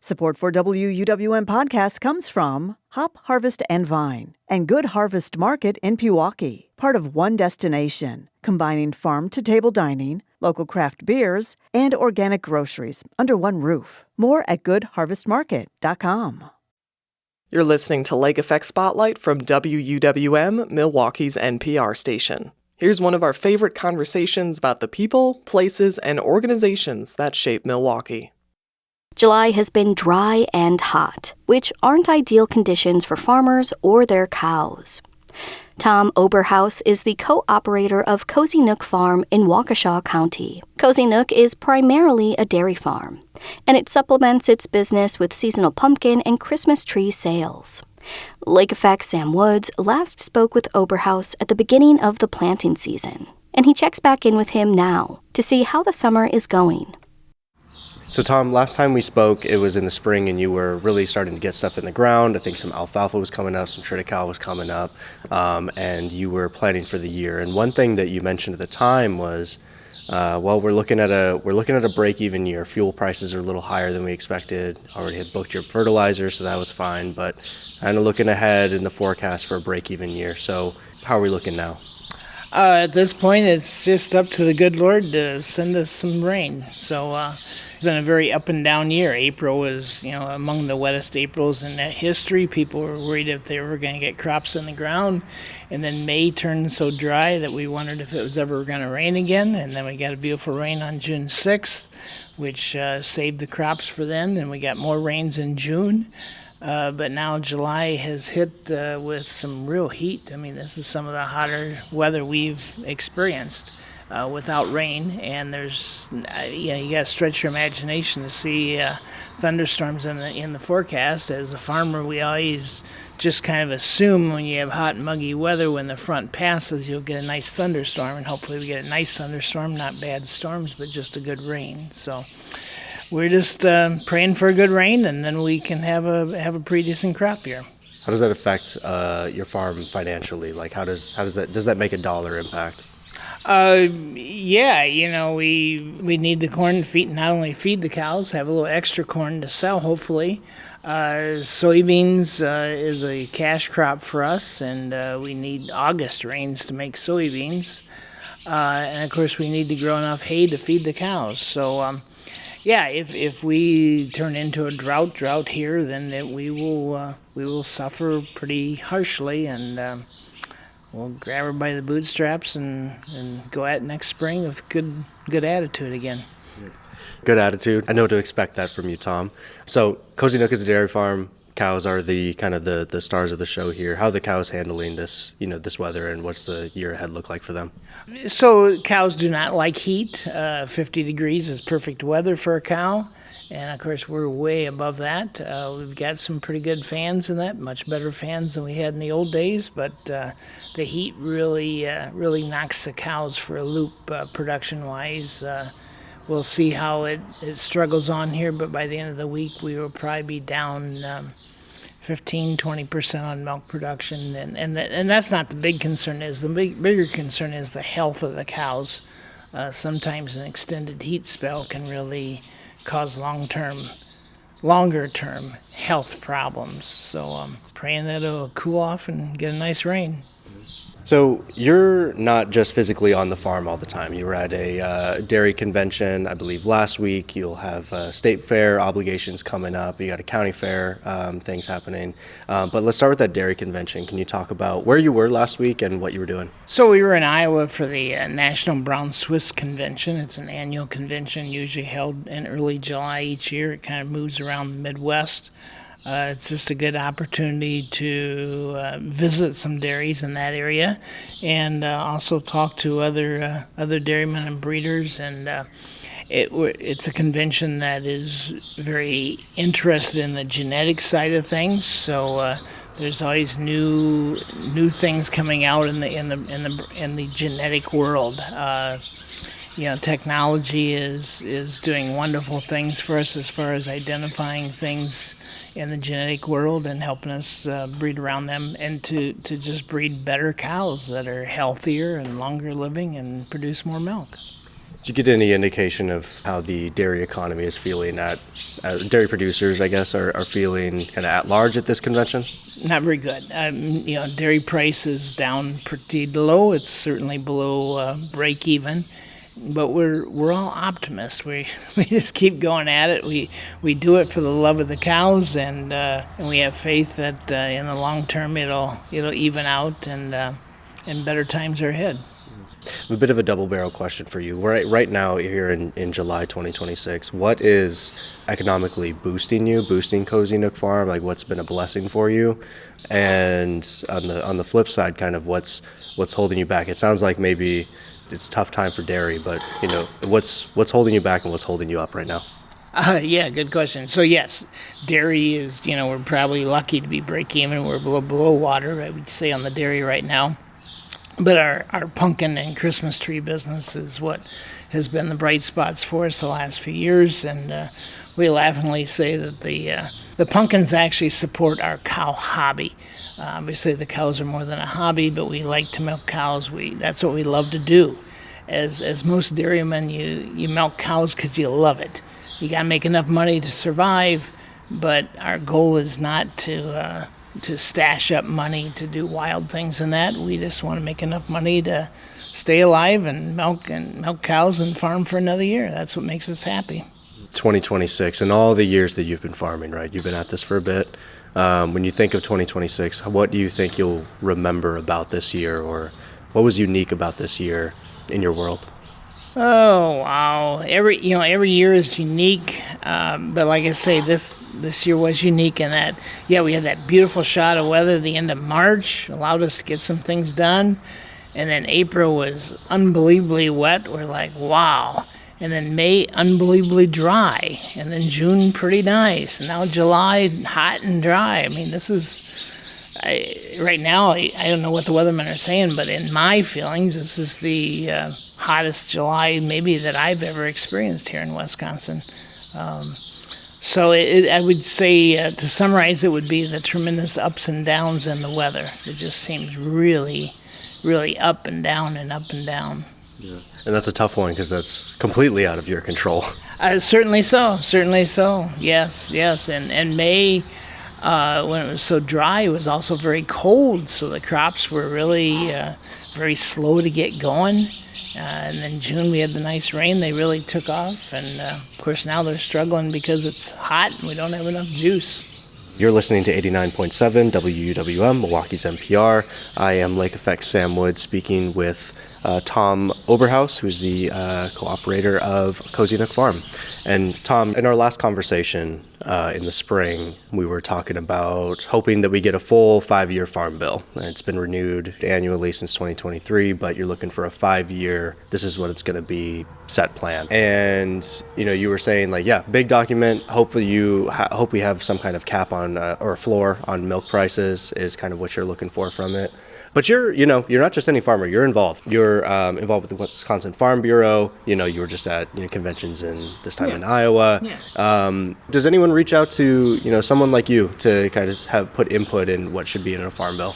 Support for WUWM podcast comes from Hop Harvest and Vine and Good Harvest Market in Pewaukee, part of One Destination, combining farm-to-table dining, local craft beers, and organic groceries under one roof. More at goodharvestmarket.com. You're listening to Lake Effect Spotlight from WUWM, Milwaukee's NPR station. Here's one of our favorite conversations about the people, places, and organizations that shape Milwaukee. July has been dry and hot, which aren't ideal conditions for farmers or their cows. Tom Oberhaus is the co-operator of Cozy Nook Farm in Waukesha County. Cozy Nook is primarily a dairy farm, and it supplements its business with seasonal pumpkin and Christmas tree sales. Lake Effect Sam Woods last spoke with Oberhaus at the beginning of the planting season, and he checks back in with him now to see how the summer is going. So Tom, last time we spoke, it was in the spring and you were really starting to get stuff in the ground. I think some alfalfa was coming up, some triticale was coming up, and you were planning for the year. And one thing that you mentioned at the time was, we're looking at a break-even year. Fuel prices are a little higher than we expected. Already had booked your fertilizer, so that was fine. But kind of looking ahead in the forecast for a break-even year. So how are we looking now? At this point, it's just up to the good Lord to send us some rain. So it's been a very up and down year. April was, among the wettest Aprils in history. People were worried if they were going to get crops in the ground. And then May turned so dry that we wondered if it was ever going to rain again. And then we got a beautiful rain on June 6th, which saved the crops for then. And we got more rains in June. But now July has hit with some real heat. I mean, this is some of the hotter weather we've experienced without rain. And there's, you got to stretch your imagination to see thunderstorms in the forecast. As a farmer, we always just kind of assume when you have hot and muggy weather, when the front passes, you'll get a nice thunderstorm. And hopefully we get a nice thunderstorm, not bad storms, but just a good rain. So we're just praying for a good rain, and then we can have a pretty decent crop year. How does that affect your farm financially? Like, does that make a dollar impact? Yeah, we need the corn to feed, not only feed the cows, have a little extra corn to sell, hopefully. Soybeans is a cash crop for us, and we need August rains to make soybeans. And of course, we need to grow enough hay to feed the cows. So, if we turn into a drought here, then we will suffer pretty harshly, and we'll grab her by the bootstraps and go at it next spring with good attitude again. Good attitude. I know to expect that from you, Tom. So Cozy Nook is a dairy farm. Cows are the kind of the stars of the show here. How are the cows handling this weather, and what's the year ahead look like for them? So cows do not like heat. 50 degrees is perfect weather for a cow. And of course, we're way above that. We've got some pretty good fans in that, much better fans than we had in the old days. But the heat really knocks the cows for a loop production-wise. We'll see how it struggles on here, but by the end of the week, we will probably be down 15-20% on milk production, and that's not the big concern. The bigger concern is the health of the cows. Sometimes an extended heat spell can really cause longer-term health problems. So I'm praying that it'll cool off and get a nice rain. So you're not just physically on the farm all the time. You were at a dairy convention, I believe, last week. You'll have state fair obligations coming up. You got a county fair things happening. But let's start with that dairy convention. Can you talk about where you were last week and what you were doing? So we were in Iowa for the National Brown Swiss Convention. It's an annual convention usually held in early July each year. It kind of moves around the Midwest. It's just a good opportunity to visit some dairies in that area, and also talk to other dairymen and breeders. And it's a convention that is very interested in the genetic side of things. So there's always new things coming out in the genetic world. Technology is doing wonderful things for us as far as identifying things in the genetic world and helping us breed around them, and to just breed better cows that are healthier and longer living and produce more milk. Did you get any indication of how the dairy economy is feeling dairy producers, I guess, are feeling kind of at large at this convention? Not very good. Dairy price is down pretty low. It's certainly below break even. But we're all optimists. We just keep going at it. We do it for the love of the cows, and we have faith that in the long term it'll even out, and better times are ahead. A bit of a double barrel question for you. Right now here in July 2026, what is economically boosting Cozy Nook Farm? Like, what's been a blessing for you? And on the flip side, kind of what's holding you back? It sounds like maybe it's a tough time for dairy, but what's holding you back and what's holding you up right now? Yeah, good question. So yes, dairy is, we're probably lucky to be break even. We're below water, I would say, on the dairy right now. But our pumpkin and Christmas tree business is what has been the bright spots for us the last few years, and we laughingly say that the pumpkins actually support our cow hobby. Obviously, the cows are more than a hobby, but we like to milk cows. That's what we love to do. As most dairymen, you milk cows because you love it. You got to make enough money to survive, but our goal is not to stash up money to do wild things in that. We just want to make enough money to stay alive and milk cows and farm for another year. That's what makes us happy. 2026 and all the years that you've been farming, right? You've been at this for a bit. When you think of 2026, what do you think you'll remember about this year, or what was unique about this year in your world? Oh wow! Every year is unique, but like I say, this year was unique in that we had that beautiful shot of weather at the end of March, allowed us to get some things done, and then April was unbelievably wet. We're like, wow. And then May, unbelievably dry. And then June, pretty nice. And now July, hot and dry. I mean, this is, right now, I don't know what the weathermen are saying, but in my feelings, this is the hottest July maybe that I've ever experienced here in Wisconsin. So I would say, to summarize, it would be the tremendous ups and downs in the weather. It just seems really, really up and down and up and down. Yeah. And that's a tough one because that's completely out of your control. Certainly so. Yes. And May, when it was so dry, it was also very cold, so the crops were really very slow to get going. And then June, we had the nice rain. They really took off. And, of course, now they're struggling because it's hot and we don't have enough juice. You're listening to 89.7 WUWM, Milwaukee's NPR. I am Lake Effect Sam Wood, speaking with Tom Oberhaus, who's the co-operator of Cozy Nook Farm. And Tom, in our last conversation in the spring, we were talking about hoping that we get a full 5-year farm bill. It's been renewed annually since 2023, but you're looking for a 5-year, this is what it's going to be, set plan. And, you were saying, big document, hope we have some kind of cap on, or a floor on milk prices is kind of what you're looking for from it. But you're not just any farmer. You're involved. You're involved with the Wisconsin Farm Bureau. You were just at this time in Iowa. Yeah. Does anyone reach out to someone like you to kind of have put input in what should be in a farm bill?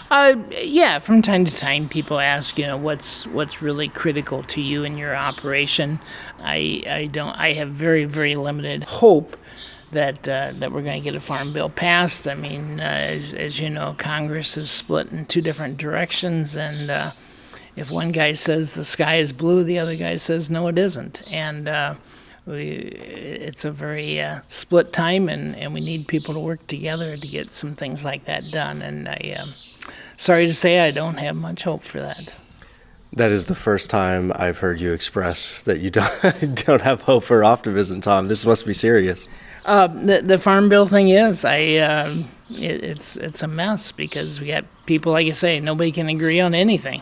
Yeah, from time to time, people ask, what's really critical to you in your operation. I have very, very limited hope that we're going to get a farm bill passed. I mean, as you know, Congress is split in two different directions, and if one guy says the sky is blue, the other guy says no, it isn't. And it's a very split time, and we need people to work together to get some things like that done. And sorry to say, I don't have much hope for that. That is the first time I've heard you express that you don't have hope or optimism, Tom. This must be serious. The farm bill thing is, it's a mess because we got people, like I say, nobody can agree on anything,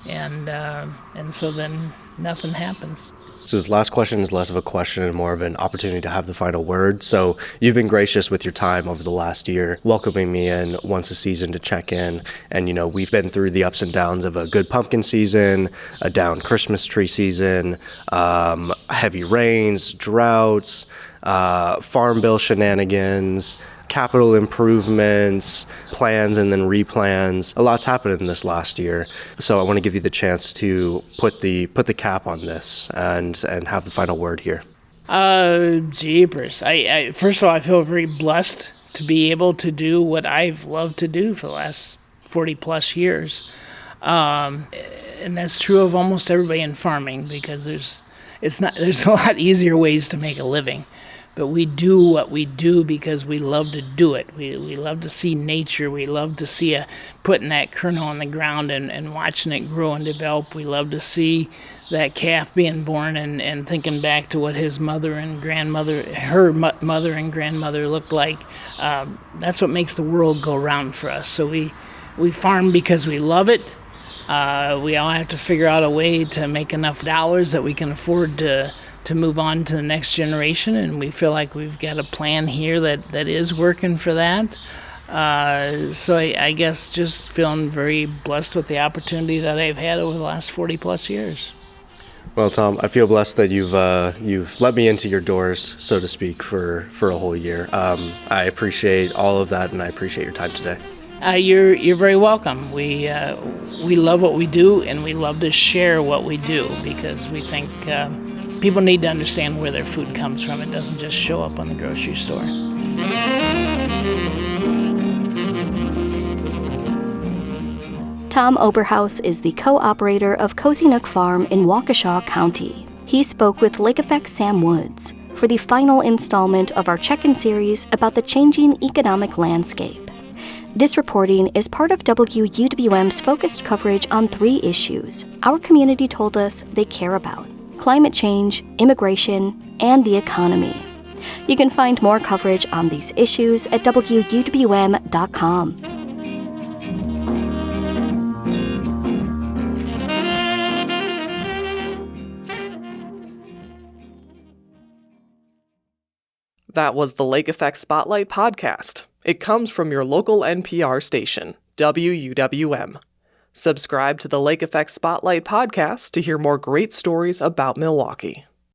and so then nothing happens. So this last question is less of a question and more of an opportunity to have the final word. So you've been gracious with your time over the last year, welcoming me in once a season to check in. And, we've been through the ups and downs of a good pumpkin season, a down Christmas tree season, heavy rains, droughts, farm bill shenanigans, capital improvements, plans and then replans. A lot's happened in this last year. So I want to give you the chance to put the cap on this and have the final word here. Jeepers. I first of all, I feel very blessed to be able to do what I've loved to do for the last 40 plus years. And that's true of almost everybody in farming, because there's a lot easier ways to make a living. But we do what we do because we love to do it. We love to see nature. We love to see putting that kernel on the ground and watching it grow and develop. We love to see that calf being born and thinking back to what his mother and grandmother, mother and grandmother looked like. That's what makes the world go round for us. So we farm because we love it. We all have to figure out a way to make enough dollars that we can afford to move on to the next generation, and we feel like we've got a plan here that is working for that. So I guess just feeling very blessed with the opportunity that I've had over the last 40 plus years. Well, Tom, I feel blessed that you've let me into your doors, so to speak, for a whole year. I appreciate all of that, and I appreciate your time today. You're very welcome. We love what we do, and we love to share what we do, because we think people need to understand where their food comes from. It doesn't just show up on the grocery store. Tom Oberhaus is the co-operator of Cozy Nook Farm in Waukesha County. He spoke with Lake Effect Sam Woods for the final installment of our check-in series about the changing economic landscape. This reporting is part of WUWM's focused coverage on 3 issues our community told us they care about: climate change, immigration, and the economy. You can find more coverage on these issues at WUWM.com. That was the Lake Effect Spotlight podcast. It comes from your local NPR station, WUWM. Subscribe to the Lake Effect Spotlight podcast to hear more great stories about Milwaukee.